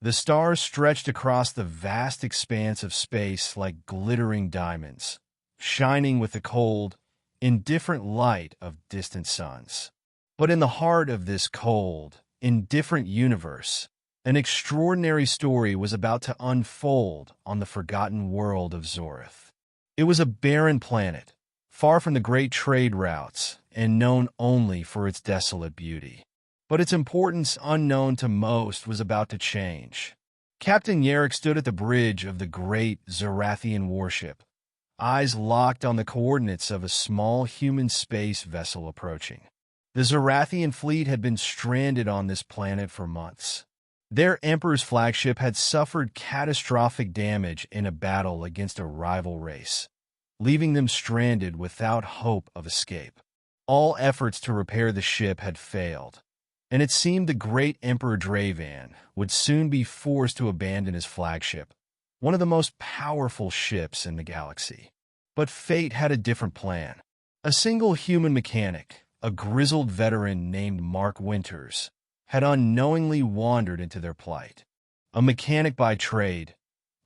The stars stretched across the vast expanse of space like glittering diamonds, shining with the cold, indifferent light of distant suns. But in the heart of this cold, indifferent universe, an extraordinary story was about to unfold on the forgotten world of Zorth. It was a barren planet, far from the great trade routes and known only for its desolate beauty. But its importance, unknown to most, was about to change. Captain Yarrick stood at the bridge of the great Zorathian warship, eyes locked on the coordinates of a small human space vessel approaching. The Zorathian fleet had been stranded on this planet for months. Their Emperor's flagship had suffered catastrophic damage in a battle against a rival race, leaving them stranded without hope of escape. All efforts to repair the ship had failed, and it seemed the great Emperor Drevan would soon be forced to abandon his flagship, one of the most powerful ships in the galaxy. But fate had a different plan. A single human mechanic, a grizzled veteran named Mark Winters, had unknowingly wandered into their plight. A mechanic by trade,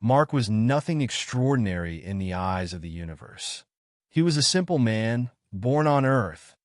Mark was nothing extraordinary in the eyes of the universe. He was a simple man, born on Earth,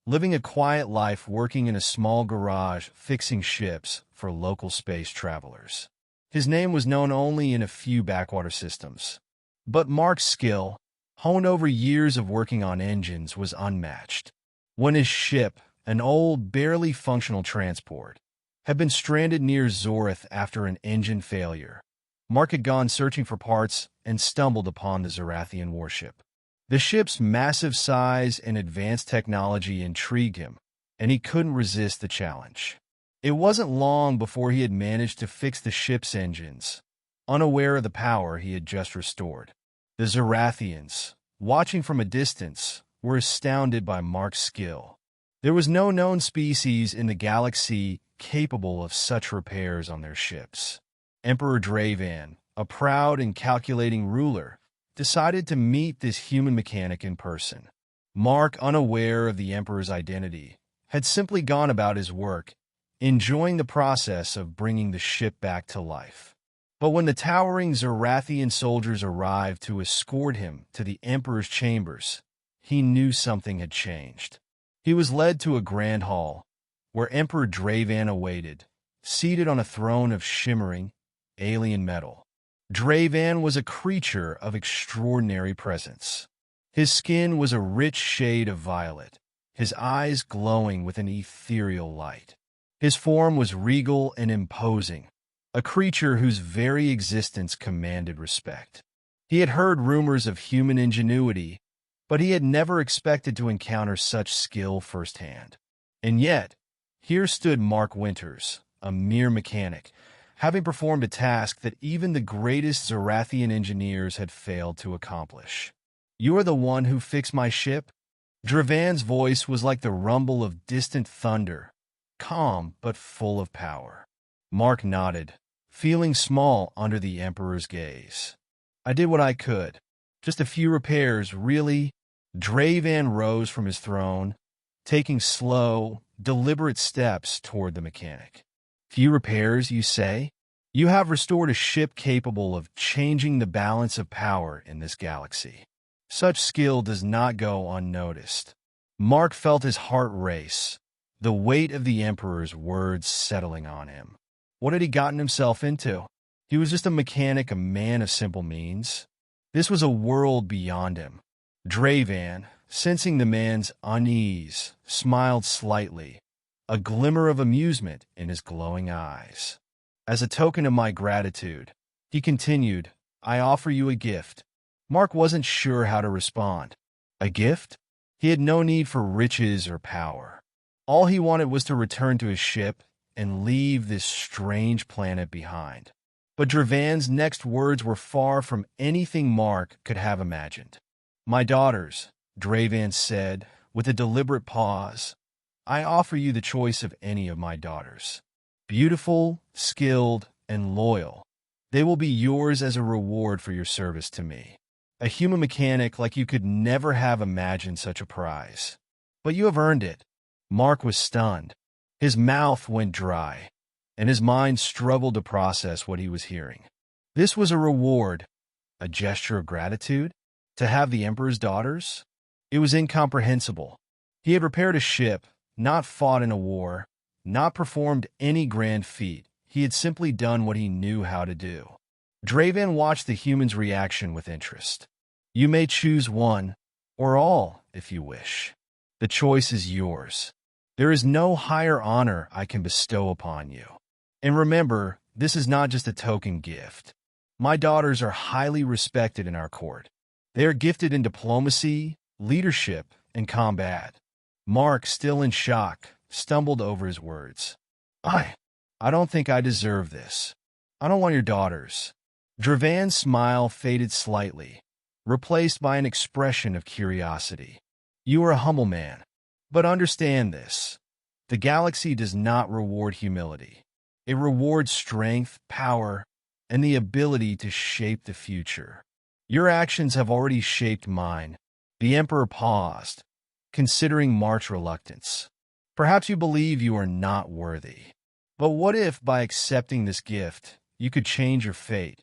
living a quiet life working in a small garage fixing ships for local space travelers. His name was known only in a few backwater systems. But Mark's skill, honed over years of working on engines, was unmatched. When his ship, an old, barely functional transport, had been stranded near Zorth after an engine failure, Mark had gone searching for parts and stumbled upon the Zorathian warship. The ship's massive size and advanced technology intrigued him, and he couldn't resist the challenge. It wasn't long before he had managed to fix the ship's engines, unaware of the power he had just restored. The Zorathians, watching from a distance, were astounded by Mark's skill. There was no known species in the galaxy capable of such repairs on their ships. Emperor Drevan, a proud and calculating ruler, decided to meet this human mechanic in person. Mark, unaware of the Emperor's identity, had simply gone about his work, enjoying the process of bringing the ship back to life. But when the towering Zorathian soldiers arrived to escort him to the Emperor's chambers, he knew something had changed. He was led to a grand hall, where Emperor Drevan awaited, seated on a throne of shimmering, alien metal. Drevan was a creature of extraordinary presence. His skin was a rich shade of violet, his eyes glowing with an ethereal light. His form was regal and imposing, a creature whose very existence commanded respect. He had heard rumors of human ingenuity, but he had never expected to encounter such skill firsthand. And yet, here stood Mark Winters, a mere mechanic, having performed a task that even the greatest Zorathian engineers had failed to accomplish. "You are the one who fixed my ship?" Drevan's voice was like the rumble of distant thunder, calm but full of power. Mark nodded, feeling small under the Emperor's gaze. "I did what I could. Just a few repairs, really." Drevan rose from his throne, taking slow, deliberate steps toward the mechanic. "Few repairs, you say? You have restored a ship capable of changing the balance of power in this galaxy. Such skill does not go unnoticed." Mark felt his heart race, the weight of the Emperor's words settling on him. What had he gotten himself into? He was just a mechanic, a man of simple means. This was a world beyond him. Drevan, sensing the man's unease, smiled slightly, a glimmer of amusement in his glowing eyes. "As a token of my gratitude," he continued, "I offer you a gift." Mark wasn't sure how to respond. A gift? He had no need for riches or power. All he wanted was to return to his ship and leave this strange planet behind. But Drevan's next words were far from anything Mark could have imagined. "My daughters," Drevan said, with a deliberate pause, "I offer you the choice of any of my daughters. Beautiful, skilled, and loyal, they will be yours as a reward for your service to me. A human mechanic like you could never have imagined such a prize. But you have earned it." Mark was stunned. His mouth went dry. and his mind struggled to process what he was hearing. This was a reward, a gesture of gratitude, to have the Emperor's daughters? It was incomprehensible. He had repaired a ship, not fought in a war, not performed any grand feat. He had simply done what he knew how to do. Drevan watched the human's reaction with interest. You may choose one, or all, if you wish. The choice is yours. There is no higher honor I can bestow upon you. And remember, this is not just a token gift. My daughters are highly respected in our court. They are gifted in diplomacy, leadership, and combat. Mark, still in shock, stumbled over his words. I don't think I deserve this. I don't want your daughters. Drevan's smile faded slightly, replaced by an expression of curiosity. You are a humble man, but understand this. The galaxy does not reward humility. It rewards strength, power, and the ability to shape the future. Your actions have already shaped mine. The Emperor paused, considering Mark's reluctance. Perhaps you believe you are not worthy. But what if, by accepting this gift, you could change your fate?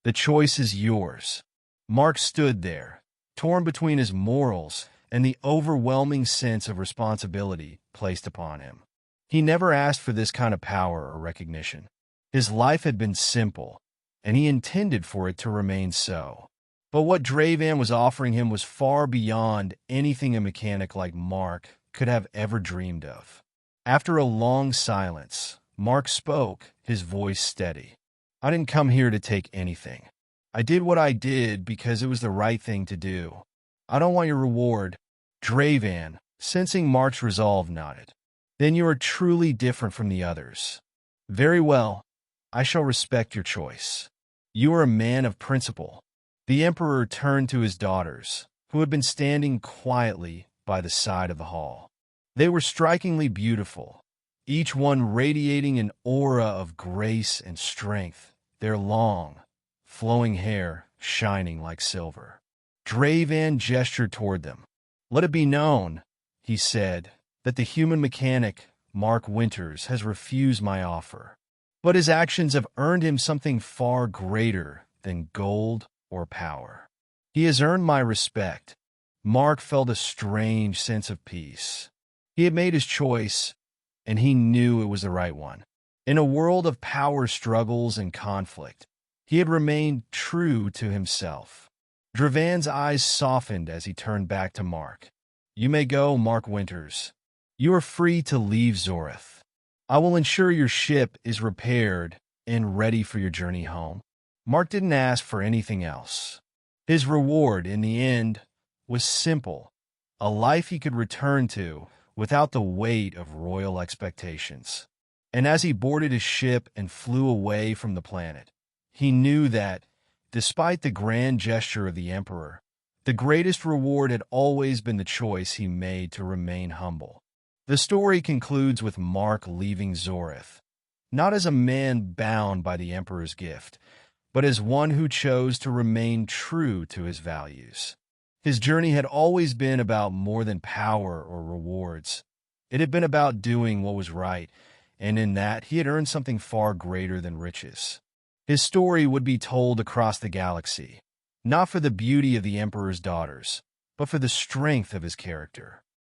The choice is yours. Mark stood there, torn between his morals and the overwhelming sense of responsibility placed upon him. He never asked for this kind of power or recognition. His life had been simple, and he intended for it to remain so. But what Drevan was offering him was far beyond anything a mechanic like Mark could have ever dreamed of. After a long silence, Mark spoke, his voice steady. I didn't come here to take anything. I did what I did because it was the right thing to do. I don't want your reward. Drevan, sensing Mark's resolve, nodded. Then you are truly different from the others. Very well. I shall respect your choice. You are a man of principle. The Emperor turned to his daughters, who had been standing quietly by the side of the hall. They were strikingly beautiful, each one radiating an aura of grace and strength, their long, flowing hair shining like silver. Drevan gestured toward them. Let it be known, he said, that the human mechanic, Mark Winters, has refused my offer. But his actions have earned him something far greater than gold or power. He has earned my respect. Mark felt a strange sense of peace. He had made his choice, and he knew it was the right one. In a world of power struggles and conflict, he had remained true to himself. Drevan's eyes softened as he turned back to Mark. You may go, Mark Winters. You are free to leave Zorth. I will ensure your ship is repaired and ready for your journey home. Mark didn't ask for anything else. His reward, in the end, was simple, a life he could return to without the weight of royal expectations. And as he boarded his ship and flew away from the planet, he knew that, despite the grand gesture of the Emperor, the greatest reward had always been the choice he made to remain humble. The story concludes with Mark leaving Zorth, not as a man bound by the Emperor's gift, but as one who chose to remain true to his values. His journey had always been about more than power or rewards. It had been about doing what was right, and in that he had earned something far greater than riches. His story would be told across the galaxy, not for the beauty of the Emperor's daughters, but for the strength of his character.